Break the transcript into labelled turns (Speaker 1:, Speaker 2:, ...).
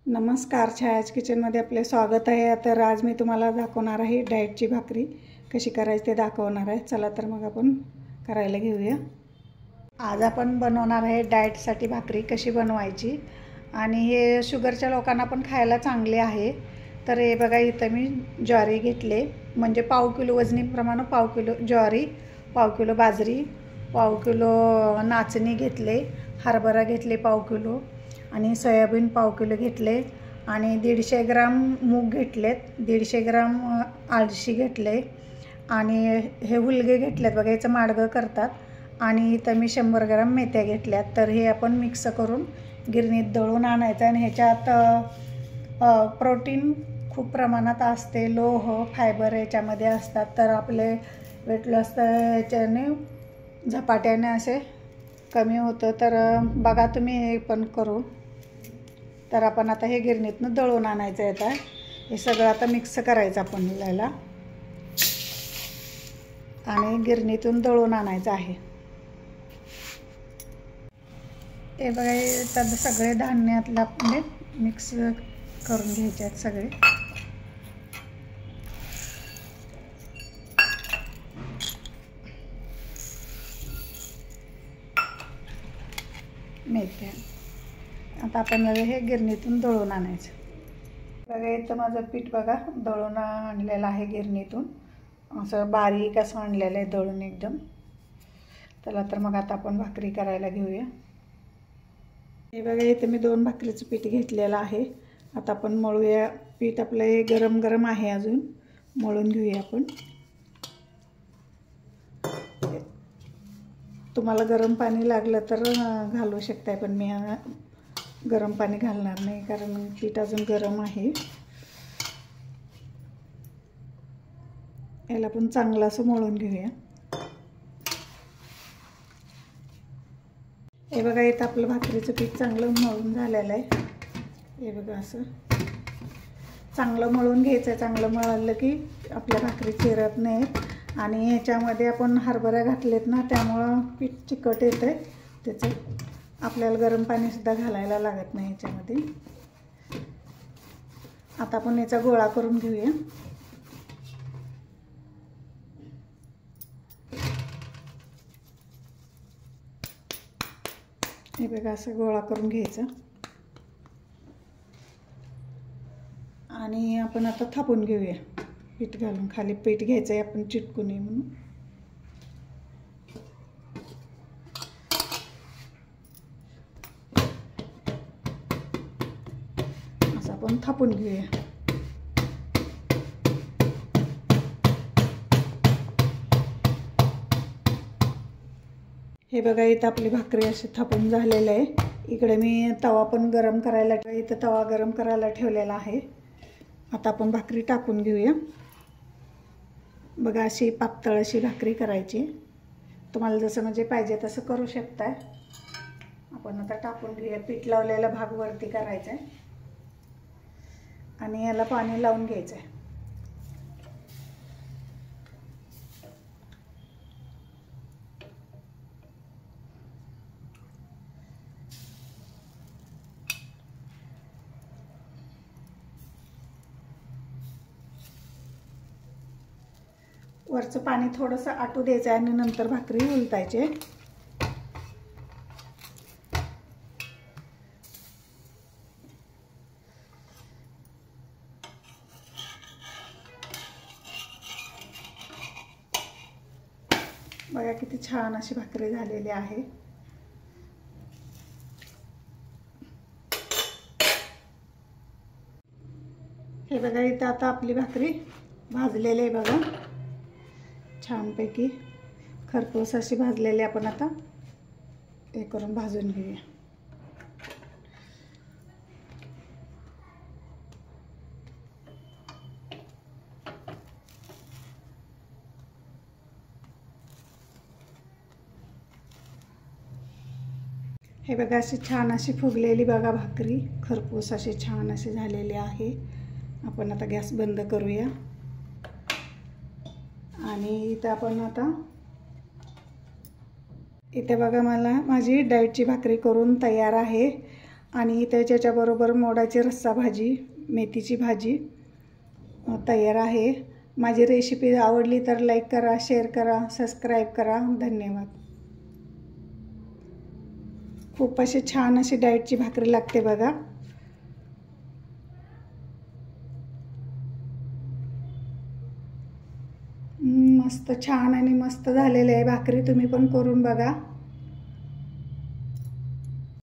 Speaker 1: नमस्कार, छायाच किचनमध्ये आपले स्वागत आहे। तर आज मी तुम्हाला दाखवणार आहे डाएटची भाकरी कशी करायची ते दाखवणार आहे। चला तर मग आपण करायला घेऊया। आज आपण बनवणार आहे डाएटसाठी भाकरी कशी बनवायची आणि हे शुगरच्या लोकांना पण खायला चांगले आहे। तर हे बघा, इथं मी ज्वारी घेतले, म्हणजे पाव किलो वजनीप्रमाणे पाव किलो ज्वारी, पाव किलो बाजरी, पाव किलो नाचणी घेतले, हरभरा घेतले पाव किलो आणि सोयाबीन पाव किलो घेतले आणि 150 ग्राम मूग घेतलेत, 150 ग्राम आळशी घेतले आणि हे हुलगे घेतलेत बघा, याचं माडगं करतात। आणि इथं मी 100 ग्राम मेथ्या घेतल्यात। तर हे आपण मिक्स करून गिरणीत दळून आणायचं आणि ह्याच्यात प्रोटीन खूप प्रमाणात असते, लोह फायबर याच्यामध्ये असतात। तर आपले वेट लॉस याच्याने झपाट्याने असे कमी होतं। तर बघा तुम्ही हे पण करू। तर आपण आता हे गिरणीतनं दळून आणायचं आहे। आता हे सगळं आता मिक्स करायचं आपण याला आणि गिरणीतून दळून आणायचं आहे। हे बघा, आता सगळे धान्यातलं आपण मिक्स करून घ्यायचे आहेत सगळे। मेथ्या आता आपण हे गिरणीतून दळून आणायचं। बघा, इथं माझं पीठ बघा दळून आणलेलं आहे गिरणीतून, असं बारीक असं आणलेलं आहे दळून एकदम। चला तर मग आता आपण भाकरी करायला घेऊया। हे बघा, इथं मी 2 भाकरीचं पीठ घेतलेलं आहे। आता आपण मळूया पीठ। आपलं हे गरम गरम आहे, अजून मळून घेऊया आपण। तुम्हाला गरम पाणी लागलं तर घालू शकताय, पण मी गरम पाणी घालणार नाही कारण पीठ अजून गरम आहे। याला पण चांगलं असं मळून घेऊया। हे बघा, इथं आपलं भाकरीचं पीठ चांगलं मळून झालेलं आहे। हे बघा, असं चांगलं मळून घ्यायचं। चांगलं मळलं की आपल्या भाकरी चिरत नाहीत आणि ह्याच्यामध्ये आपण हरभरा घातलेत ना, त्यामुळं पीठ चिकट येतं आहे। त्याचं आपल्याला गरम पाणीसुद्धा घालायला लागत नाही ह्याच्यामध्ये। आता आपण याचा गोळा करून घेऊया। हे बघा, असं गोळा करून घ्यायचं आणि आपण आता थापून घेऊया। पीठ घालून खाली पीठ घ्यायचं आहे आपण, चिटकू नये म्हणून। असं आपण थापून घेऊया। हे बघा, इथं आपली भाकरी अशी थापून झालेलं आहे। इकडे मी तवा पण गरम करायला इथं तवा गरम करायला ठेवलेला आहे। आता आपण भाकरी टाकून घेऊया। बघा, अशी पातळ अशी भाकरी करायची। तुम्हाला जसं म्हणजे पाहिजे तसं करू शकताय। आपण आता टाकून घेऊया। पीठ लावलेला भाग वरती करायचा आहे आणि याला पाणी लावून घ्यायचं आहे। वरचं पाणी थोडंसं आटू द्यायचं आणि नंतर भाकरी उलटायची। बघा, किती छान अशी भाकरी झालेली आहे। हे बघा, इथं आता आपली भाकरी भाजलेली आहे बघा, छानपैकी खरपूस अशी भाजलेली। आपण आता हे करून भाजून घेऊया। हे बघा, अशी छान अशी फुगलेली बघा भाकरी, खरपूस अशी छान अशी झालेली आहे। आपण आता गॅस बंद करूया आणि इथं आपण आता इथे बघा, मला माझी डाएटची भाकरी करून तयार आहे। आणि त्याच्याबरोबर मोडाची रस्सा भाजी, मेथीची भाजी तयार आहे. माझी रेसिपी आवडली तर लाईक करा, शेअर करा, सबस्क्राईब करा. धन्यवाद. खूप अशी छान अशी डाएटची भाकरी लागते बघा. मस्त छान आणि मस्त झालेली आहे भाकरी. तुम्ही पण करून बघा.